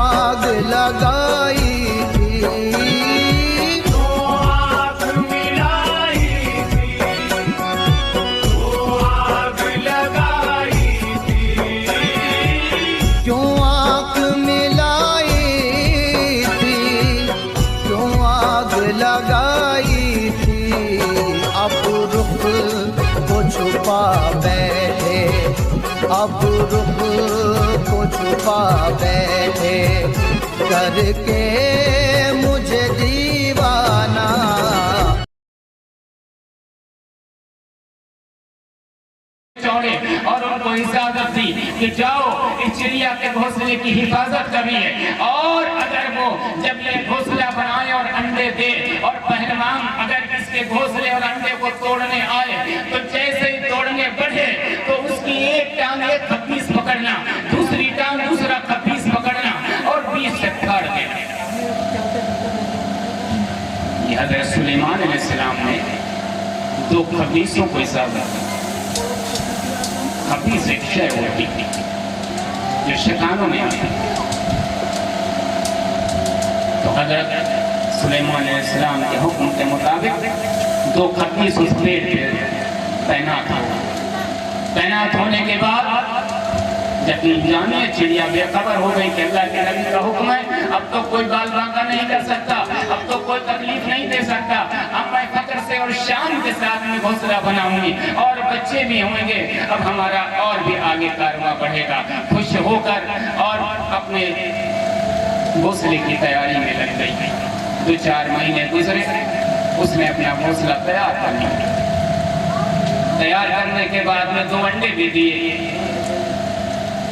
आग लगाई थी, क्यों आग मिलाई थी, क्यों आग लगाई थी, क्यों आग मिलाई थी, क्यों आग लगाई थी। अब रुख को छुपा बैठे, अब रुख को छुपा बैठे, करके मुझे दीवाना। चौड़े और उनको इजाजत दी कि जाओ इस चिड़िया के घोंसले की हिफाजत करिए, और अगर वो जब ये घोंसला बनाए और अंडे दे और पहलवान अगर इसके घोंसले और अंडे को तोड़ने आए तो जैसे ही तोड़ने बढ़े तो उसकी एक टांग एक खप्पीस पकड़ना, दूसरी टांग दूसरा खप्पीस पकड़ना और बीच से फाड़ देना। ये हज़रत सुलेमान अलैहिस्सलाम ने दो खप्पीसों को इजाजत दी। खप्पीस एक शय होती थी जो शैतानों में आती थी। तो हज़रत सुलेमान अलैहिस्सलाम के हुक्म के मुताबिक दो खप्पीस उस पेड़ पे तैनात होने के बाद जब जाने चिड़िया बेखबर हो गई कि अल्लाह के नबी का हुक्म है, अब तो कोई बाल बांका नहीं कर सकता, अब तो कोई तकलीफ नहीं दे सकता, अब मैं फक्र से और शान के साथ में घोंसला बनाऊंगी और बच्चे भी होंगे, अब हमारा और भी आगे कारवां बढ़ेगा। खुश होकर और अपने घोंसले की तैयारी में लग गई। 2-4 महीने गुजरे, उसने अपना घोंसला तैयार कर लिया। तैयार करने के बाद में 2 अंडे भी दिए।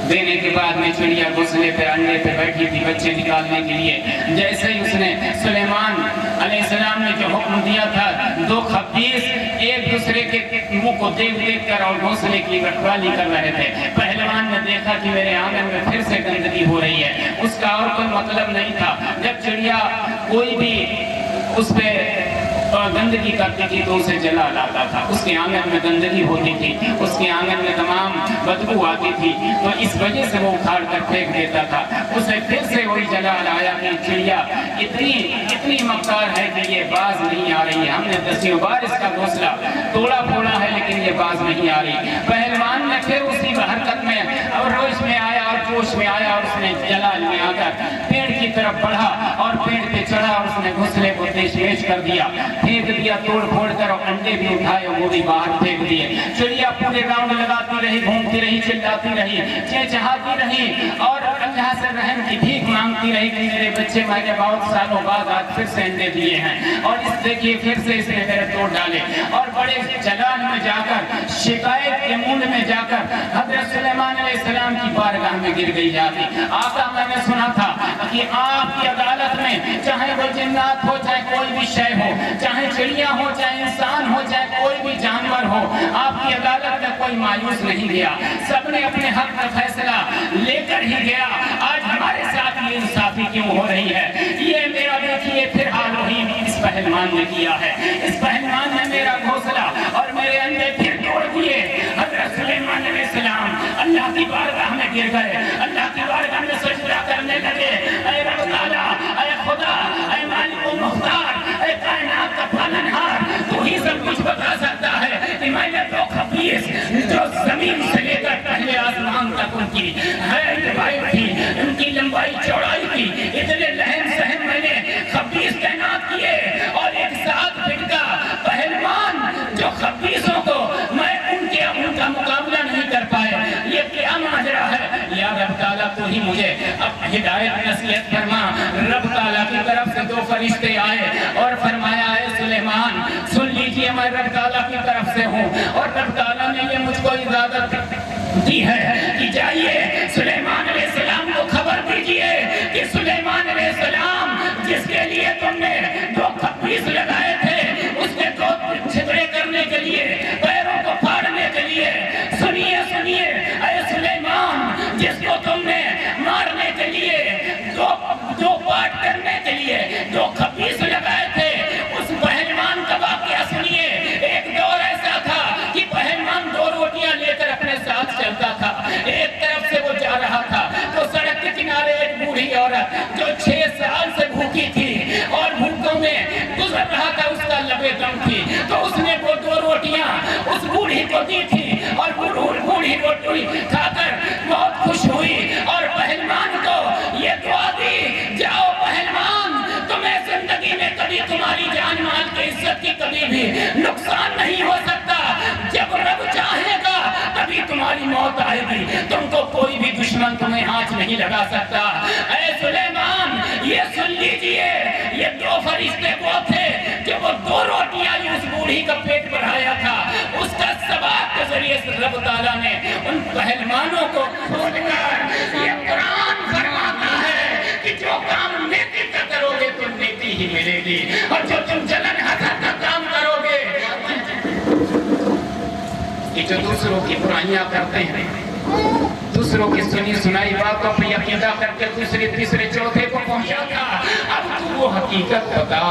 देने के बाद में चिड़िया घोंसले पे अंडे पे बैठी थी बच्चे निकालने के लिए। जैसे ही उसने सुलेमान अलैहिस्सलाम ने जो हुक्म दिया था, 2 खप्पीस एक दूसरे के मुंह को देख देख कर और घोंसले की रखवाली कर रहे थे। पहलवान ने देखा कि मेरे आंगन में फिर से गंदगी हो रही है, उसका और कोई मतलब नहीं था। जब चिड़िया कोई भी उस पे गंदगी करती थी तो उसे जला लाता था, उसके आंगन में गंदगी होती थी, उसके आंगन में तमाम बदबू आती थी, तो इस वजह से वो उखाड़ कर फेंक देता था। उसे फिर से वही जला लाया कि चिड़िया इतनी मक्कार है कि ये बाज नहीं आ रही है, हमने 10 बार इसका घोंसला तोड़ा फोड़ा है लेकिन ये बाज नहीं आ रही। पहलवान ने फिर उसी हरकत में और रोश में आया और जोश में आया और उसने जलाल में आकर पेड़ की तरफ बढ़ा और पेड़ पे चढ़ा और उसने घोंसले को पेश कर दिया, फेंक दिया तोड़ फोड़ कर, और अंडे भी उठाए वो भी बाहर फेंक दिए। चिड़िया पूरे राउंड लगाती रही, घूमती रही, चिल्लाती रही, चहचहाती रही और अल्लाह से रहम की भीख मांगती रही कि मेरे बच्चे मैंने बहुत सालों बाद आज फिर से अंडे दिए हैं और इस देखिए फिर से इसने मेरे तोड़ डाले। और बड़े जलाल में जाकर, शिकायत के मूड में जाकर हज़रत सुलेमान अलैहिस्सलाम की बारगाह में गिर गई जाती। आका, मैंने सुना था कि आपकी अदालत में चाहे वो जिन्नात हो, चाहे कोई भी शय हो, चाहे चिड़िया हो, चाहे इंसान हो, चाहे कोई भी जानवर हो, आपकी अदालत में कोई मायूस नहीं गया, सबने अपने हक का फैसला लेकर ही गया। आज हमारे साथ ये इंसाफी क्यों हो रही है? ये मेरा देखिए फिर हाल वही इस पहलवान ने किया है। इस पहलवान ने मेरा घोंसला और मेरे अंडे फिर तोड़ दिए। हज़रत सुलेमान अलैहिस्सलाम अल्लाह की बारगाह में गिर गए, अल्लाह की बारगाह में सजदा करने लगे। ऐ रब ताला, ऐ खुदा, ऐ मालिक व मुख्तार, ऐ कायनात का पालनहार, तू ही सब कुछ बता सकता है कि मैंने 2 खप्पीस जो जमीन से लेकर पहले आसमान तक उनकी हाइट थी, उनकी लंबाई चौड़ाई थी, इतने लहम सहम मैंने खप्पीस तैनात किए और एक साथ फिटका पहलवान जो खप्पीसों को मैं उनका मुकाबला नहीं कर पाए। ये क्या माजरा है? या रब ताला तू ही मुझे अब हिदायत नसीहत फरमा। रब ताला की तरफ से 2 फरिश्ते आए और फरमाया, है सुलेमान सुन लीजिए, मैं रब ताला की तरफ से हूँ और रब ताला ने ये मुझको इजाजत दी है कि जाइए सुलेमान अलैहिस्सलाम को खबर दीजिए कि सुलेमान अलैहिस्सलाम जिसके लिए तुमने 2 खप्पीस लगाए थे, उसके 2 छितरे करने के लिए, पैरों को फाड़ने के लिए, सुनिए सुनिए ऐ सुलेमान, जिसको तुमने मारने के लिए, 2 पार्ट करने के लिए 2 खप्पीस लगाए थे, उस पहलवान का वाकया सुनिए। एक दौर ऐसा था कि पहलवान 2 रोटियां लेकर अपने साथ चलता था। एक तरफ से वो जा रहा था तो सड़क के किनारे एक बूढ़ी औरत बूढ़ी को दी थी और बूढ़ी रोटी खाकर बहुत खुश हुई और पहलवान को ये दुआ दी, जाओ पहलवान, तुम्हें जिंदगी में कभी तुम्हारी जान माल की इज्जत की कभी भी नुकसान नहीं हो सकता। जब रब चाहेगा तभी तुम्हारी मौत आएगी, तुमको कोई भी दुश्मन तुम्हें हाथ नहीं लगा सकता। ऐ सुलेमान, ये सुन लीजिए, ये दो फरिश्ते वो थे जो वो दो रोटियां उस बूढ़ी का पेट बढ़ाया था, उसका सवाब के जरिए से रब ताला ने उन पहलवानों को खोलकर ये कुरान फरमाता है कि जो काम नेकी का करोगे तो नेकी ही मिलेगी, और जो तुम जलन हसद का काम करोगे, कि जो दूसरों की बुराइयां करते हैं, दूसरों की सुनी सुनाई बातों पर यकीदा करके दूसरे तीसरे चौथे को पहुंचा था, अब तू वो हकीकत बता,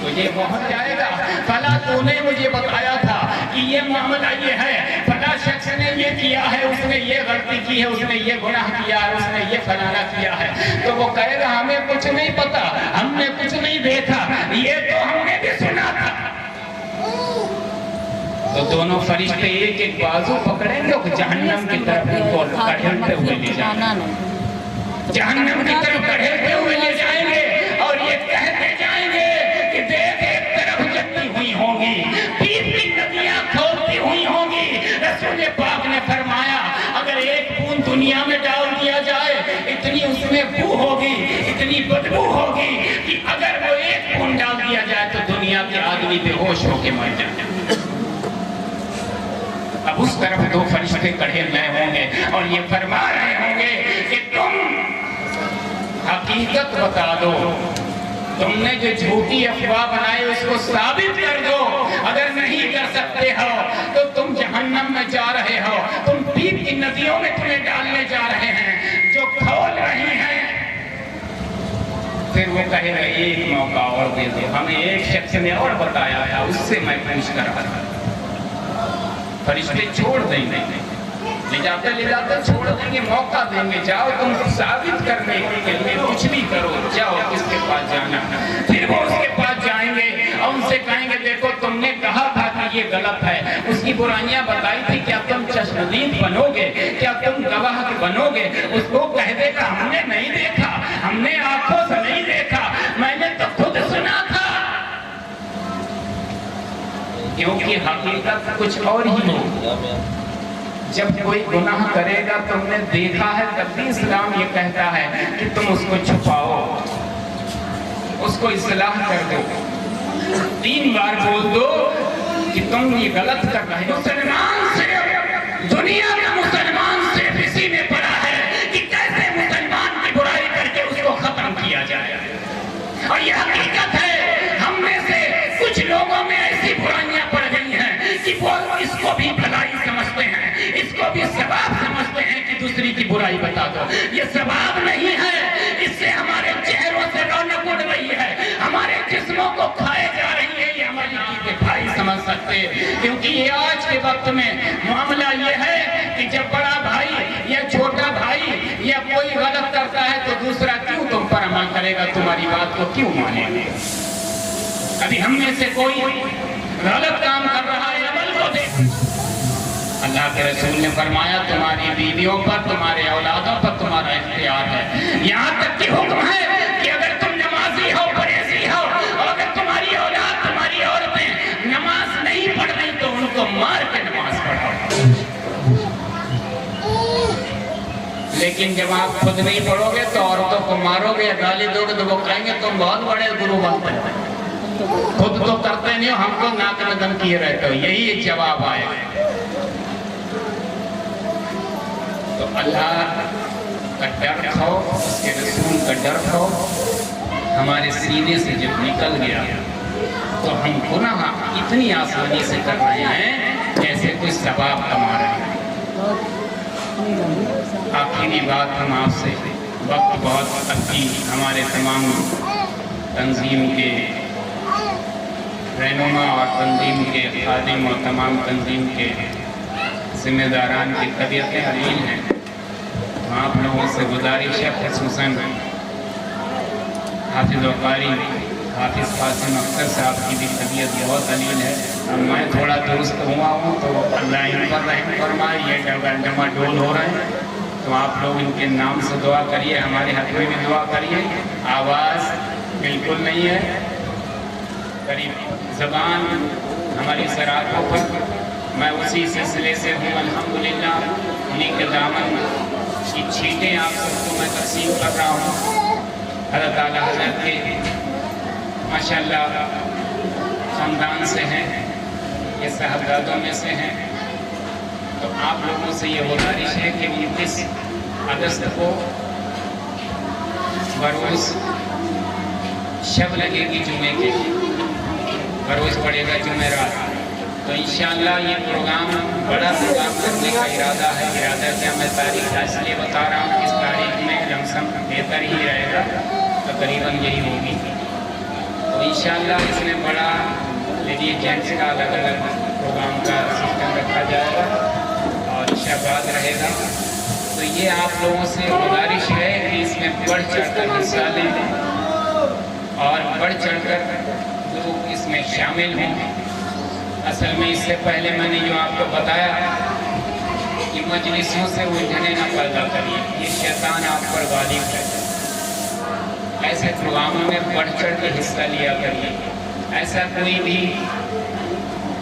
तुझे पहुंच जाएगा। फला तूने मुझे बताया था कि ये मामला ये है, फला शख्स ने ये किया है, उसने ये गलती की है, उसने ये गुनाह किया है, उसने ये फलाना किया है, तो वो कहेगा हमें कुछ नहीं पता, हमने कुछ नहीं देखा, ये तो हमने भी सुना था। तो दोनों फरिश्ते एक एक बाजू पकड़ेंगे और जहन्नम की तरफ उनको कढ़ेलते हुए ले जाएंगे, जहन्नम की तरफ कढ़ेलते हुए ले जाएंगे और ये कहते जाएंगे कि देख एक तरफ जलती हुई होंगी, पीती नदियां खौलती हुई होंगी। रसूल पाक ने फरमाया अगर एक बूंद दुनिया में डाल दिया जाए, इतनी उसमें बू होगी, इतनी बदबू होगी कि अगर वो एक बूंद डाल दिया जाए तो दुनिया के आदमी बेहोश होके मर जाए। अब उस तरफ दो फरिश्ते कढ़ेल रहे होंगे और ये फरमा रहे होंगे कि तुम हकीकत बता दो, तुमने जो झूठी अफवाह बनाई उसको साबित कर दो, अगर नहीं कर सकते हो तो तुम जहन्नम में जा रहे हो, तुम पीप की नदियों में तुम्हें डालने जा रहे हैं जो खौल रही हैं। फिर वो कहेगा एक मौका और दे दो, हमें एक शख्स ने और बताया था, उससे मैं पूछ कर रहा था। फरिश्ते छोड़ देंगे, ले जाते छोड़ देंगे, मौका देंगे, जाओ तुम साबित करने के लिए कुछ भी करो, जाओ किसके पास जाना। फिर वो उसके पास जाएंगे और उनसे कहेंगे देखो तुमने कहा था कि ये गलत है, उसकी बुराइयां बताई थी, क्या तुम चश्मदीद बनोगे, क्या तुम गवाह बनोगे? उसको कह देगा हमने नहीं देखा, हमने आंखों से नहीं देखा, मैंने तो खुद सुना था, क्योंकि हकीकत कुछ और ही हो। जब कोई गुनाह करेगा तुमने देखा है तब भी इस्लाम ये कहता है कि तुम उसको छुपाओ, उसको इस्लाह कर दो, 3 बार बोल दो कि तुम ये गलत कर रहे हो। मुसलमान सिर्फ दुनिया का मुसलमान सिर्फ इसी में पड़ा है कि कैसे मुसलमान की बुराई करके उसको खत्म किया जाए, और ये हकीकत है। हम में से कुछ लोगों में ऐसी बुराइयां पड़ गई हैं कि वो इसको भी भलाई समझते हैं, इसको भी सवाब समझते हैं कि दूसरी की बुराई बता दो। ये सवाब नहीं है, इससे हमारे चेहरों से रौनक उड़ रही है, हमारे जिस्मों को खाए जा रही है, ये हमारी चीजें भाई समझ सकते हैं। क्योंकि ये आज के वक्त में मामला ये है कि जब बड़ा भाई या छोटा भाई या कोई गलत करता है तो दूसरा क्यों तुम पर अमल करेगा, तुम्हारी बात को क्यों मानेगा? अभी हम में से कोई गलत काम कर रहा है, अमल को देख। अल्लाह के रसूल ने फरमाया तुम्हारी बीवियों पर, तुम्हारे औलादों पर तुम्हारा इख्तियार है। यहाँ तक की हुक्म है कि अगर तुम नमाजी हो, परहेज़ी हो, और अगर तुम्हारी औलाद, तुम्हारी औरतें नमाज नहीं पढ़ रही तो उनको मार के नमाज पढ़ाओ। लेकिन जब आप खुद नहीं पढ़ोगे तो औरतों को मारोगे या गाली दोगे तो वो कहेंगे तुम बहुत बड़े गुरु बनते हो, खुद तो करते नहीं हो, हमको नाक में दम किए रहते हो। यही एक जवाब आया। तो अल्लाह का डर खाओ, उसके रसूल का डर खाओ, हमारे सीने से जब निकल गया तो हम गुनाह इतनी आसानी से कर रहे हैं जैसे कोई सवाब कमा रहे हैं। आखिरी बात हम आपसे, वक्त बहुत अच्छी, हमारे तमाम तंजीम के रहनुमा और तंजीम के खादिम और तमाम तंजीम के जिम्मेदारान की तबीयतें हलीन हैं। आप लोगों से गुजारिश है, खुसूसन हाफिज़ व क़ारी हाफिज़ कासिम अख्तर साहब की भी तबीयत बहुत अलील है। अब मैं थोड़ा दुरुस्त हुआ हूँ तो अल्लाह इन पर रहम फरमाए। ये डमाडोल हो रहे हैं तो आप लोग इनके नाम से दुआ करिए, हमारे हक में भी दुआ करिए। आवाज़ बिल्कुल नहीं है, करीब ज़बान हमारी सराखों पर। मैं उसी सिलसिले से हूँ अल्हम्दुलिल्लाह। उन्हीं के दामन की छीटें आप सबको मैं तक़सीम कर रहा हूँ। हज़रत आला हज़रत के माशाअल्लाह ख़ानदान से हैं, ये साहबजादों में से हैं। तो आप लोगों से ये गुजारिश है कि 29 अगस्त को बरोज़ शब लगेगी जुमे के, बरोज़ पड़ेगा जुमेरात। तो इंशाअल्लाह ये प्रोग्राम बड़ा प्रोग्राम करने का इरादा है। इरादा क्या, मैं तारीख इसलिए बता रहा हूँ, इस तारीख में लमसम बेहतर ही रहेगा, तकरीबन यही होगी। तो इंशाअल्लाह इसमें बड़ा लेडीज जेंट्स का अलग अलग प्रोग्राम का सिस्टम रखा जाएगा और शबाद रहेगा। तो ये आप लोगों से गुजारिश है कि इसमें बढ़ चढ़ कर हिस्सा लें और बढ़ चढ़ कर लोग इसमें शामिल हों। असल में इससे पहले मैंने जो आपको बताया कि मजलिसों से उलझने न पैदा करिए, ये शैतान आप पर गालिब है। ऐसे प्रोग्रामों में बढ़ चढ़ के हिस्सा लिया करिए। ऐसा कोई भी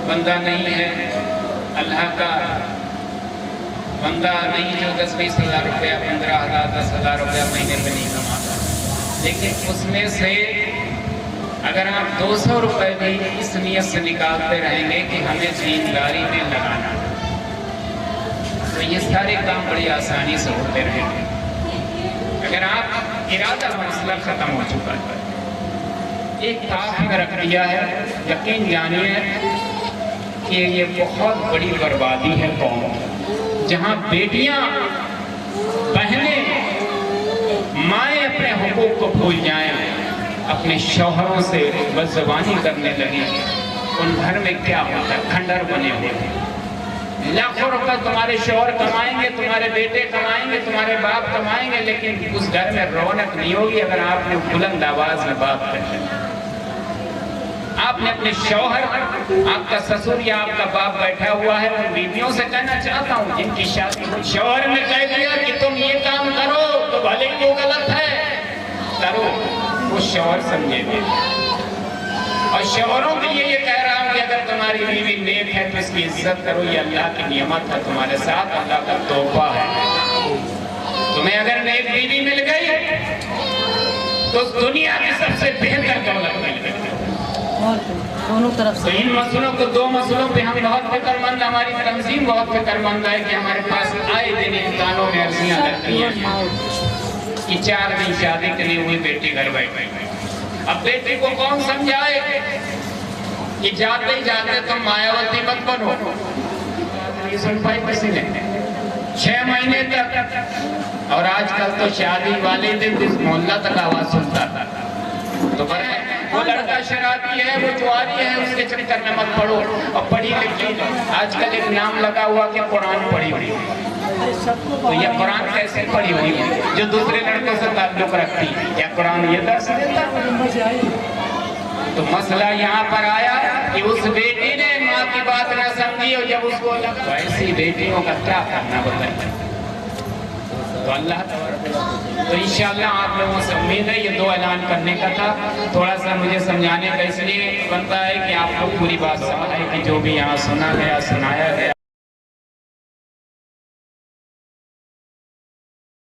बंदा नहीं है, अल्लाह का बंदा नहीं जो 10-20 हज़ार रुपया, 15,000, 10,000 रुपया महीने में नहीं कमाता। लेकिन उसमें से अगर आप 200 रुपये भी इस नियत से निकालते रहेंगे कि हमें दीनदारी में लगाना, तो ये सारे काम बड़ी आसानी से होते रहेंगे। अगर आप इरादा, मसला ख़त्म हो चुका है, एक ताक में रख दिया है, यकीन जानिए कि ये बहुत बड़ी बर्बादी है कौम की। जहाँ बेटियाँ, बहनें, माएँ अपने हुकूक को भूल जाएं, अपने शौहरों से बदज़बानी करने लगी, उन घर में क्या होता है, खंडर बने हुए हैं। लाखों रुपए तुम्हारे शौहर कमाएंगे, तुम्हारे बेटे कमाएंगे, तुम्हारे बाप कमाएंगे, लेकिन उस घर में रौनक नहीं होगी अगर आपने बुलंद आवाज में बात कर। आपने अपने शौहर, आपका ससुर या आपका बाप बैठा हुआ है, उन बीवियों से कहना चाहता हूँ जिनकी शादी शौहर ने कह दिया कि तुम ये काम करो तो भले ही वो गलत है, करो, वो शौहर समझेंगे। और शौहरों के लिए ये कह रहा हूँ कि अगर तुम्हारी बीवी नेक है तो इसकी इज्जत करो, ये अल्लाह की नियमत है तुम्हारे साथ, अल्लाह का तोहफा है। तुम्हें अगर नेक बीवी मिल गई तो दुनिया की सबसे बेहतर दौलत मिल गई। दोनों तरफ से तो इन मसलों को, 2 मसलों पे हम बहुत फिक्रमंद, हमारी तंजीम बहुत फिक्रमंद है कि हमारे पास आए दिन इंसानों में अर्जियाँ लगती हैं कि 4 दिन शादी के लिए हुई, बेटी घर बैठे। अब बेटी को कौन समझाए कि जाते ही जाते तुम मायावती मत बनो। ये सुन पाई किसी ने 6 महीने तक, और आजकल तो शादी वाले दिन मोहल्ला तक आवाज सुनता था। तो वो लड़का शराबी है, वो जुआरी है, उसके चक्कर में मत पढ़ो। और पढ़ी लिखी आजकल एक नाम लगा हुआ कि कुरान पढ़ी हुई, तो ये कुरान कैसे पढ़ी हुई है जो दूसरे लड़कों से ताल्लुक रखती है? क्या कुरान ये दर्श देता? तो मसला यहाँ पर आया कि उस बेटी ने माँ की बात न समझी, और जब उसको लगा तो ऐसी बेटियों का क्या करना बताइए। तो अल्लाह, तो इंशाअल्लाह आप लोगों से उम्मीद है, ये 2 ऐलान करने का था, थोड़ा सा मुझे समझाने का इसलिए बनता है कि आप लोग पूरी बात समझ आए कि जो भी यहाँ सुना गया, सुनाया गया।